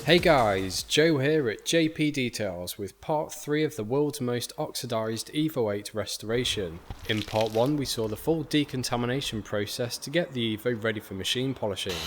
Hey guys, Joe here at JP Details with part 3 of the world's most oxidized Evo 8 restoration. In part 1 we saw the full decontamination process to get the Evo ready for machine polishing.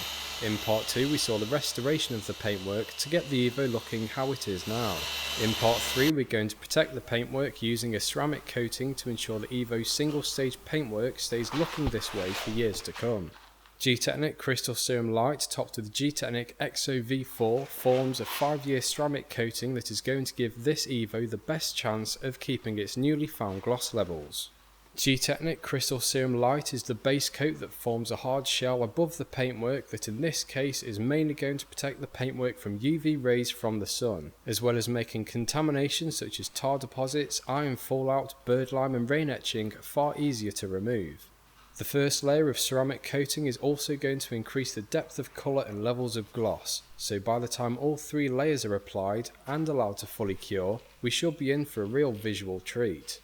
In part 2 we saw the restoration of the paintwork to get the Evo looking how it is now. In part 3 we're going to protect the paintwork using a ceramic coating to ensure the Evo's single stage paintwork stays looking this way for years to come. Gtechniq Crystal Serum Light topped with Gtechniq XO-V4 forms a 5-year ceramic coating that is going to give this Evo the best chance of keeping its newly found gloss levels. Gtechniq Crystal Serum Light is the base coat that forms a hard shell above the paintwork that in this case is mainly going to protect the paintwork from UV rays from the sun, as well as making contamination such as tar deposits, iron fallout, birdlime and rain etching far easier to remove. The first layer of ceramic coating is also going to increase the depth of colour and levels of gloss, so by the time all 3 layers are applied and allowed to fully cure, we should be in for a real visual treat.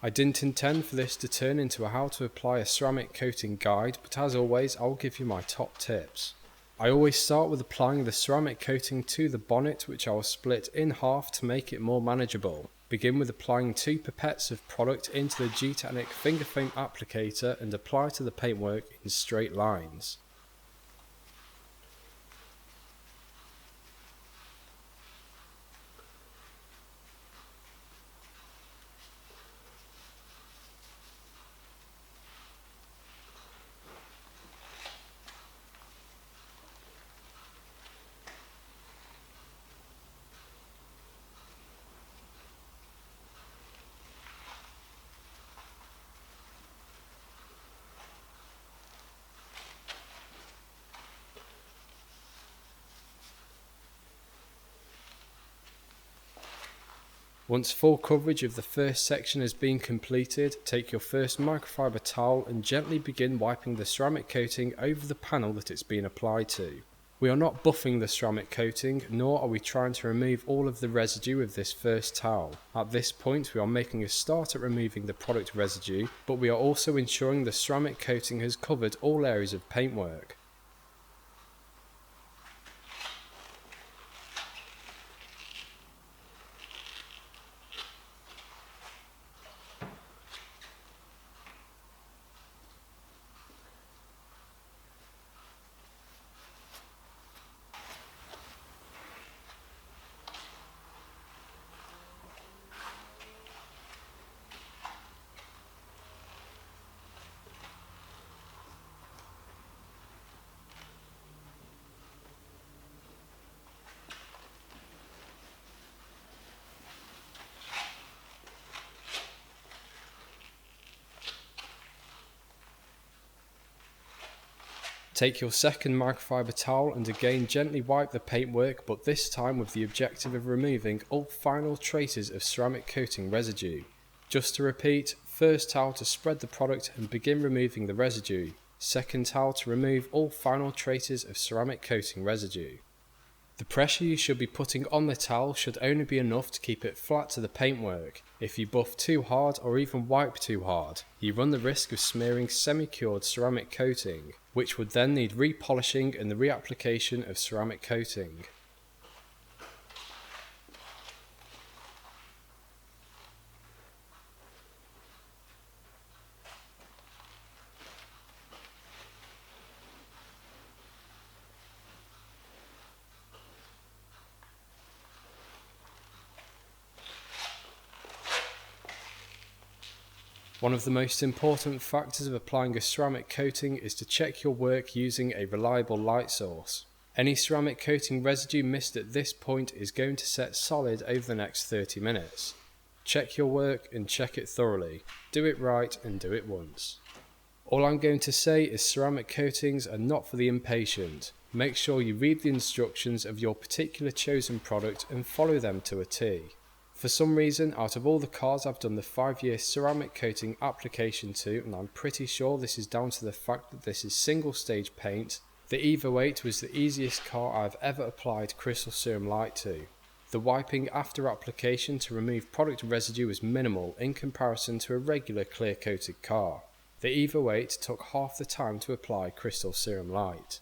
I didn't intend for this to turn into a how to apply a ceramic coating guide, but as always I'll give you my top tips. I always start with applying the ceramic coating to the bonnet, which I will split in half to make it more manageable. Begin with applying 2 pipettes of product into the Gtechniq finger foam applicator and apply to the paintwork in straight lines. Once full coverage of the first section has been completed, take your first microfiber towel and gently begin wiping the ceramic coating over the panel that it's been applied to. We are not buffing the ceramic coating, nor are we trying to remove all of the residue of this first towel. At this point we are making a start at removing the product residue, but we are also ensuring the ceramic coating has covered all areas of paintwork. Take your second microfiber towel and again gently wipe the paintwork, but this time with the objective of removing all final traces of ceramic coating residue. Just to repeat, first towel to spread the product and begin removing the residue. Second towel to remove all final traces of ceramic coating residue. The pressure you should be putting on the towel should only be enough to keep it flat to the paintwork. If you buff too hard or even wipe too hard, you run the risk of smearing semi-cured ceramic coating, which would then need repolishing and the reapplication of ceramic coating. One of the most important factors of applying a ceramic coating is to check your work using a reliable light source. Any ceramic coating residue missed at this point is going to set solid over the next 30 minutes. Check your work and check it thoroughly. Do it right and do it once. All I'm going to say is ceramic coatings are not for the impatient. Make sure you read the instructions of your particular chosen product and follow them to a T. For some reason, out of all the cars I've done the 5-year ceramic coating application to, and I'm pretty sure this is down to the fact that this is single stage paint, the Evo 8 was the easiest car I've ever applied Crystal Serum Light to. The wiping after application to remove product residue was minimal in comparison to a regular clear coated car. The Evo 8 took half the time to apply Crystal Serum Light.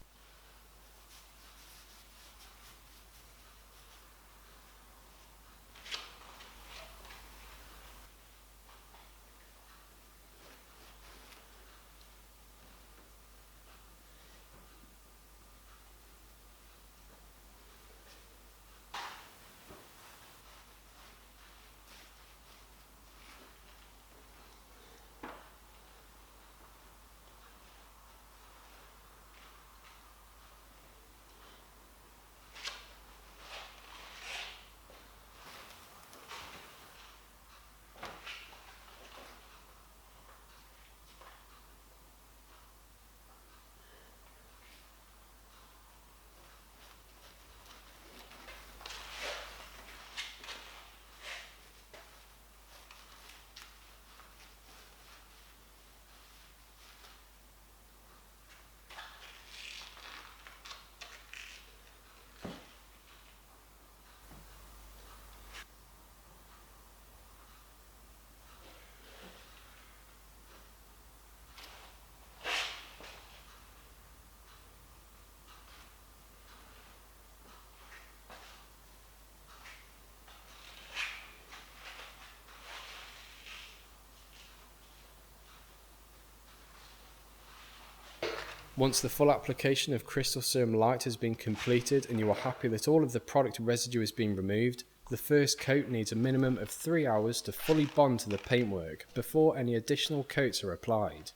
Once the full application of Crystal Serum Light has been completed and you are happy that all of the product residue has been removed, the first coat needs a minimum of 3 hours to fully bond to the paintwork before any additional coats are applied.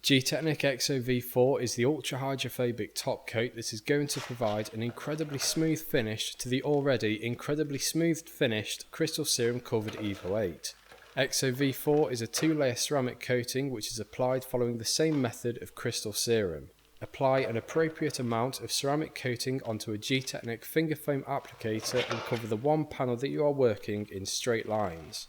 Gtechniq XOV4 is the ultra hydrophobic top coat that is going to provide an incredibly smooth finish to the already incredibly smooth finished Crystal Serum covered Evo 8. XOV4 is a 2-layer ceramic coating which is applied following the same method of Crystal Serum. Apply an appropriate amount of ceramic coating onto a Gtechniq finger foam applicator and cover the one panel that you are working in straight lines.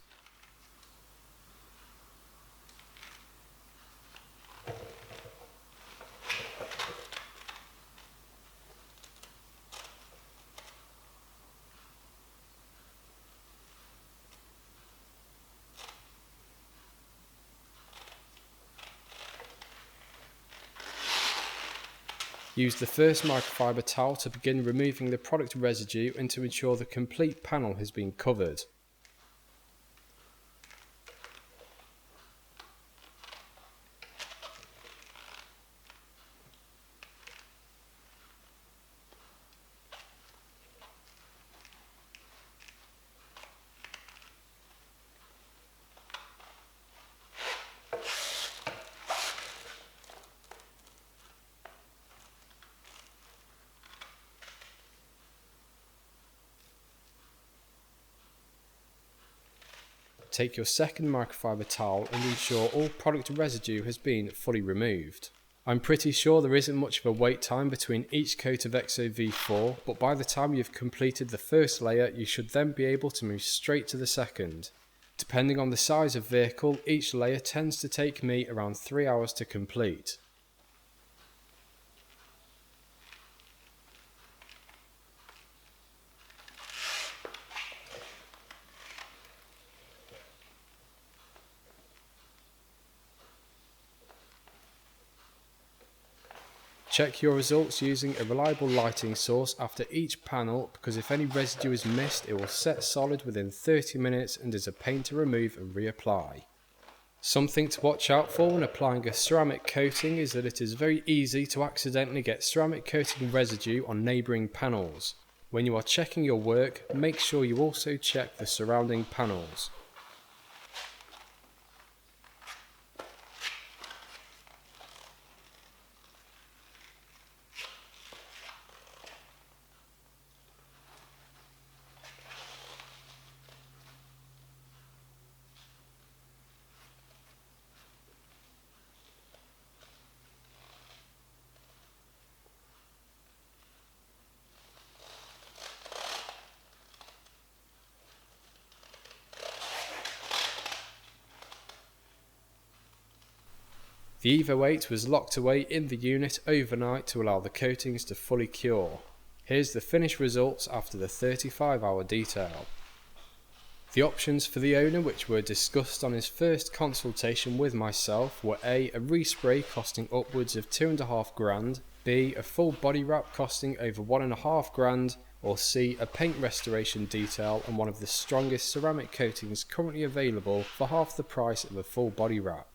Use the first microfiber towel to begin removing the product residue and to ensure the complete panel has been covered. Take your second microfiber towel and ensure all product residue has been fully removed. I'm pretty sure there isn't much of a wait time between each coat of XOV4, but by the time you've completed the first layer you should then be able to move straight to the second. Depending on the size of vehicle, each layer tends to take me around 3 hours to complete. Check your results using a reliable lighting source after each panel, because if any residue is missed it will set solid within 30 minutes and is a pain to remove and reapply. Something to watch out for when applying a ceramic coating is that it is very easy to accidentally get ceramic coating residue on neighbouring panels. When you are checking your work, make sure you also check the surrounding panels. The Evo 8 was locked away in the unit overnight to allow the coatings to fully cure. Here's the finished results after the 35-hour detail. The options for the owner which were discussed on his first consultation with myself were A respray costing upwards of $2.5 grand, B a full body wrap costing over $1.5 grand, or C a paint restoration detail on one of the strongest ceramic coatings currently available for half the price of a full body wrap.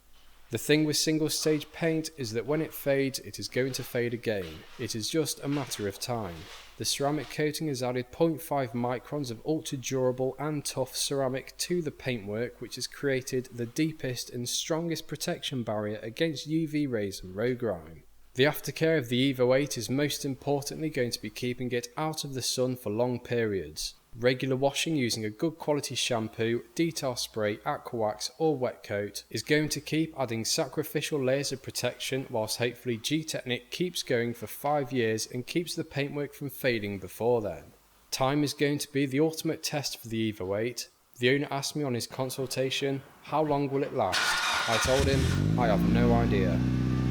The thing with single stage paint is that when it fades it is going to fade again, it is just a matter of time. The ceramic coating has added 0.5 microns of ultra durable and tough ceramic to the paintwork, which has created the deepest and strongest protection barrier against UV rays and road grime. The aftercare of the Evo 8 is most importantly going to be keeping it out of the sun for long periods. Regular washing using a good quality shampoo, detail spray, aqua wax or wet coat is going to keep adding sacrificial layers of protection, whilst hopefully Gtechniq keeps going for 5 years and keeps the paintwork from fading before then. Time is going to be the ultimate test for the Evo 8. The owner asked me on his consultation, how long will it last? I told him, I have no idea.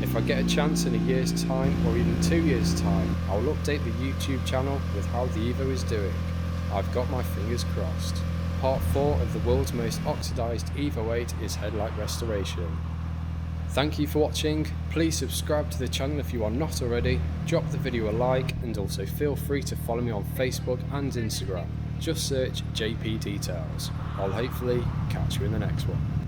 If I get a chance in a year's time or even 2 years time, I will update the YouTube channel with how the Evo is doing. I've got my fingers crossed. Part 4 of the world's most oxidized Evo 8 is headlight restoration. Thank you for watching. Please subscribe to the channel if you are not already, drop the video a like, and also feel free to follow me on Facebook and Instagram. Just search JP Details. I'll hopefully catch you in the next one.